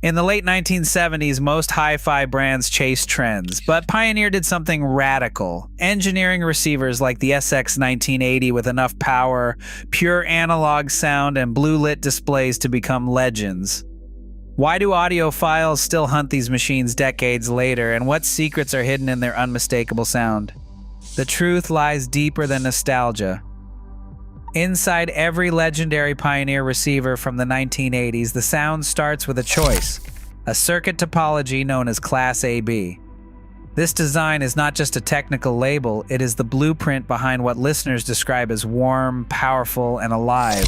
In the late 1970s, most hi-fi brands chased trends, but Pioneer did something radical, engineering receivers like the SX1980 with enough power, pure analog sound, and blue-lit displays to become legends. Why do audiophiles still hunt these machines decades later, and what secrets are hidden in their unmistakable sound? The truth lies deeper than nostalgia. Inside every legendary Pioneer receiver from the 1980s, the sound starts with a choice, a circuit topology known as Class AB. This design is not just a technical label, it is the blueprint behind what listeners describe as warm, powerful, and alive.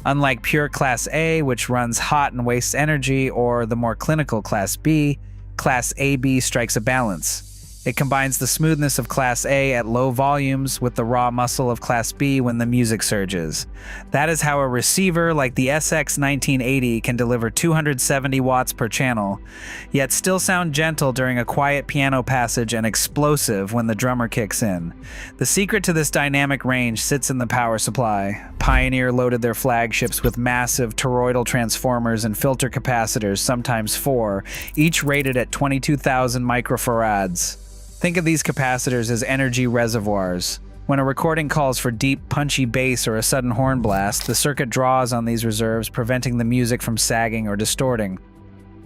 Unlike pure Class A, which runs hot and wastes energy, or the more clinical Class B, Class AB strikes a balance. It combines the smoothness of Class A at low volumes with the raw muscle of Class B when the music surges. That is how a receiver like the SX1980 can deliver 270 watts per channel, yet still sound gentle during a quiet piano passage and explosive when the drummer kicks in. The secret to this dynamic range sits in the power supply. Pioneer loaded their flagships with massive toroidal transformers and filter capacitors, sometimes 4, each rated at 22,000 microfarads. Think of these capacitors as energy reservoirs. When a recording calls for deep, punchy bass or a sudden horn blast, the circuit draws on these reserves, preventing the music from sagging or distorting.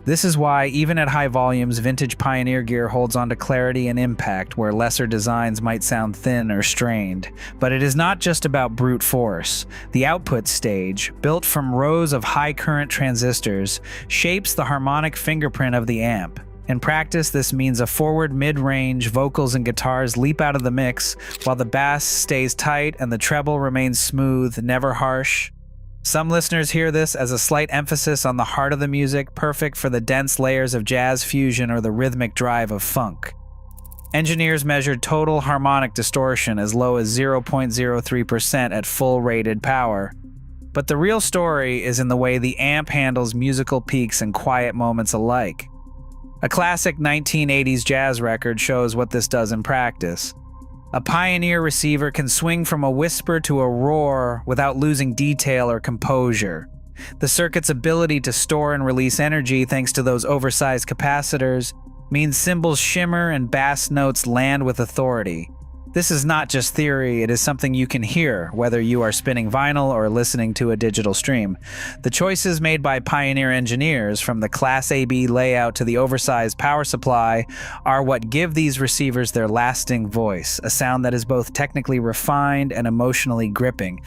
This is why, even at high volumes, vintage Pioneer gear holds on to clarity and impact where lesser designs might sound thin or strained. But it is not just about brute force. The output stage, built from rows of high-current transistors, shapes the harmonic fingerprint of the amp. In practice, this means a forward mid-range, vocals and guitars leap out of the mix, while the bass stays tight and the treble remains smooth, never harsh. Some listeners hear this as a slight emphasis on the heart of the music, perfect for the dense layers of jazz fusion or the rhythmic drive of funk. Engineers measured total harmonic distortion as low as 0.03% at full rated power. But the real story is in the way the amp handles musical peaks and quiet moments alike. A classic 1980s jazz record shows what this does in practice. A Pioneer receiver can swing from a whisper to a roar without losing detail or composure. The circuit's ability to store and release energy thanks to those oversized capacitors means cymbals shimmer and bass notes land with authority. This is not just theory, it is something you can hear, whether you are spinning vinyl or listening to a digital stream. The choices made by Pioneer engineers, from the Class AB layout to the oversized power supply, are what give these receivers their lasting voice, a sound that is both technically refined and emotionally gripping.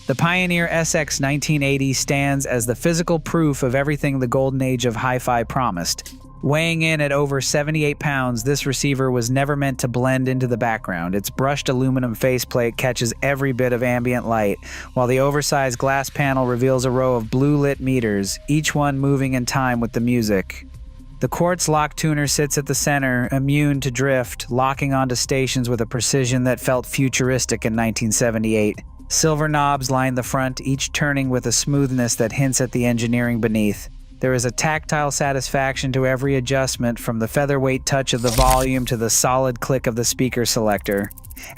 The Pioneer SX1980 stands as the physical proof of everything the golden age of hi-fi promised. Weighing in at over 78 pounds, this receiver was never meant to blend into the background. Its brushed aluminum faceplate catches every bit of ambient light, while the oversized glass panel reveals a row of blue-lit meters, each one moving in time with the music. The quartz lock tuner sits at the center, immune to drift, locking onto stations with a precision that felt futuristic in 1978. Silver knobs line the front, each turning with a smoothness that hints at the engineering beneath. There is a tactile satisfaction to every adjustment, from the featherweight touch of the volume to the solid click of the speaker selector.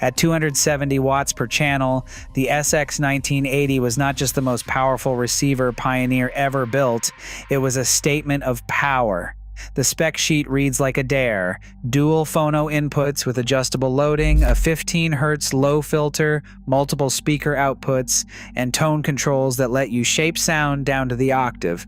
At 270 watts per channel, the SX1980 was not just the most powerful receiver Pioneer ever built, it was a statement of power. The spec sheet reads like a dare: dual phono inputs with adjustable loading, a 15 Hz low filter, multiple speaker outputs, and tone controls that let you shape sound down to the octave.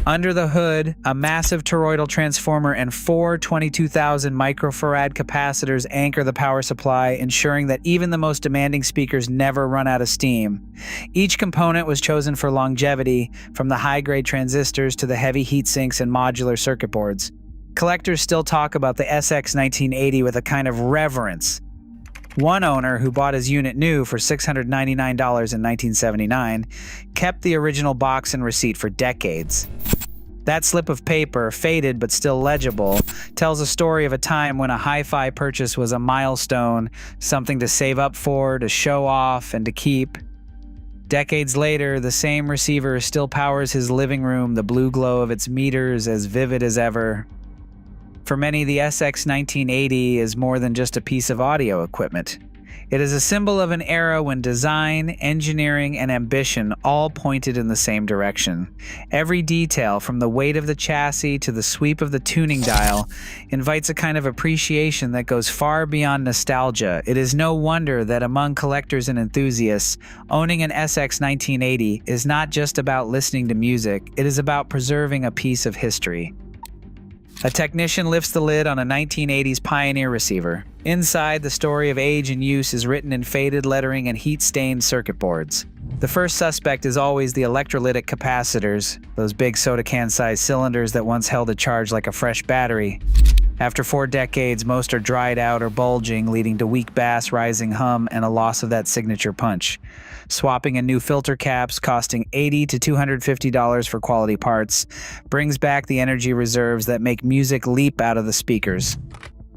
Under the hood, a massive toroidal transformer and 4 22,000 microfarad capacitors anchor the power supply, ensuring that even the most demanding speakers never run out of steam. Each component was chosen for longevity, from the high-grade transistors to the heavy heatsinks and modular circuit boards. Collectors still talk about the SX1980 with a kind of reverence. One owner, who bought his unit new for $699 in 1979, kept the original box and receipt for decades. That slip of paper, faded but still legible, tells a story of a time when a hi-fi purchase was a milestone, something to save up for, to show off, and to keep. Decades later, the same receiver still powers his living room, the blue glow of its meters as vivid as ever. For many, the SX1980 is more than just a piece of audio equipment. It is a symbol of an era when design, engineering, and ambition all pointed in the same direction. Every detail, from the weight of the chassis to the sweep of the tuning dial, invites a kind of appreciation that goes far beyond nostalgia. It is no wonder that among collectors and enthusiasts, owning an SX 1980 is not just about listening to music, it is about preserving a piece of history. A technician lifts the lid on a 1980s Pioneer receiver. Inside, the story of age and use is written in faded lettering and heat-stained circuit boards. The first suspect is always the electrolytic capacitors, those big soda can-sized cylinders that once held a charge like a fresh battery. After 4 decades, most are dried out or bulging, leading to weak bass, rising hum, and a loss of that signature punch. Swapping in new filter caps, costing $80 to $250 for quality parts, brings back the energy reserves that make music leap out of the speakers.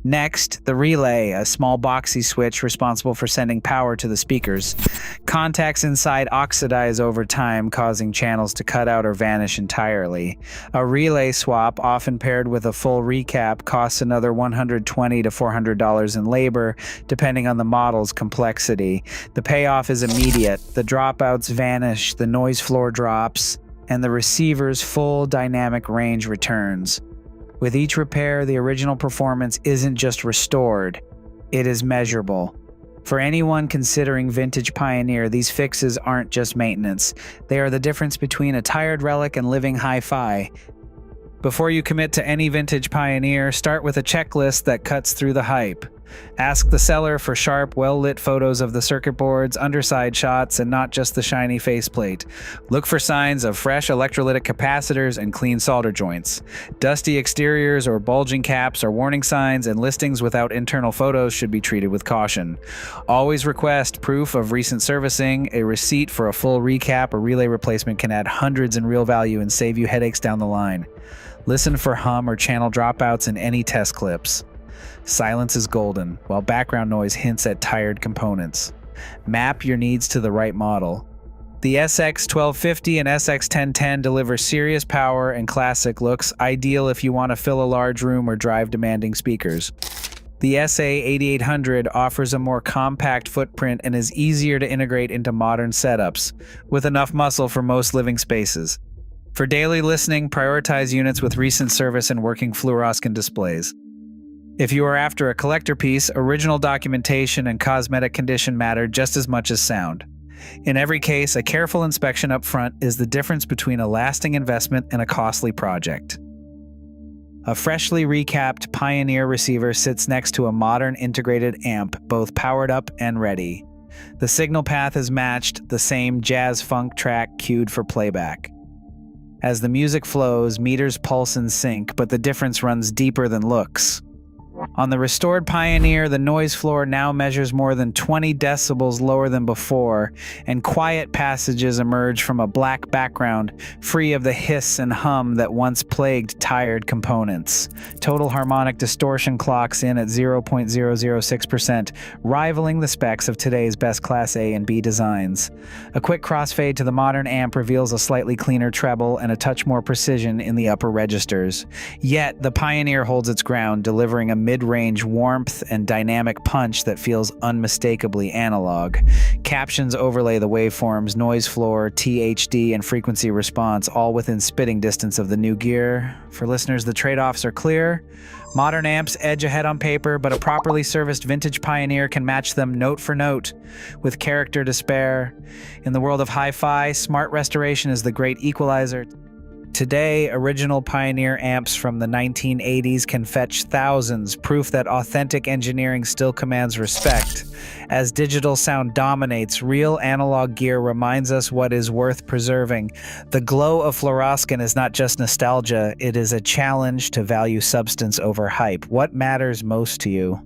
Next, the relay, a small boxy switch responsible for sending power to the speakers. Contacts inside oxidize over time, causing channels to cut out or vanish entirely. A relay swap, often paired with a full recap, costs another $120 to $400 in labor, depending on the model's complexity. The payoff is immediate. The dropouts vanish, the noise floor drops, and the receiver's full dynamic range returns. With each repair, the original performance isn't just restored, it is measurable. For anyone considering vintage Pioneer, these fixes aren't just maintenance. They are the difference between a tired relic and living hi-fi. Before you commit to any vintage Pioneer, start with a checklist that cuts through the hype. Ask the seller for sharp, well-lit photos of the circuit boards, underside shots, and not just the shiny faceplate. Look for signs of fresh electrolytic capacitors and clean solder joints. Dusty exteriors or bulging caps are warning signs, and listings without internal photos should be treated with caution. Always request proof of recent servicing. A receipt for a full recap or relay replacement can add hundreds in real value and save you headaches down the line. Listen for hum or channel dropouts in any test clips. Silence is golden, while background noise hints at tired components. Map your needs to the right model. The SX 1250 and SX 1010 deliver serious power and classic looks, ideal if you want to fill a large room or drive demanding speakers. The SA 8800 offers a more compact footprint and is easier to integrate into modern setups, with enough muscle for most living spaces. For daily listening, prioritize units with recent service and working fluoroscopy displays. If you are after a collector piece, original documentation and cosmetic condition matter just as much as sound. In every case, a careful inspection up front is the difference between a lasting investment and a costly project. A freshly recapped Pioneer receiver sits next to a modern integrated amp, both powered up and ready. The signal path is matched, the same jazz-funk track cued for playback. As the music flows, meters pulse in sync, but the difference runs deeper than looks. On the restored Pioneer, the noise floor now measures more than 20 decibels lower than before, and quiet passages emerge from a black background, free of the hiss and hum that once plagued tired components. Total harmonic distortion clocks in at 0.006%, rivaling the specs of today's best Class A and B designs. A quick crossfade to the modern amp reveals a slightly cleaner treble and a touch more precision in the upper registers. Yet, the Pioneer holds its ground, delivering a mid-range warmth and dynamic punch that feels unmistakably analog. Captions overlay the waveforms, noise floor, THD, and frequency response, all within spitting distance of the new gear. For listeners, the trade-offs are clear. Modern amps edge ahead on paper, but a properly serviced vintage Pioneer can match them note for note, with character to spare. In the world of hi-fi, smart restoration is the great equalizer. Today, original Pioneer amps from the 1980s can fetch thousands, proof that authentic engineering still commands respect. As digital sound dominates, real analog gear reminds us what is worth preserving. The glow of fluoroscopy is not just nostalgia, it is a challenge to value substance over hype. What matters most to you?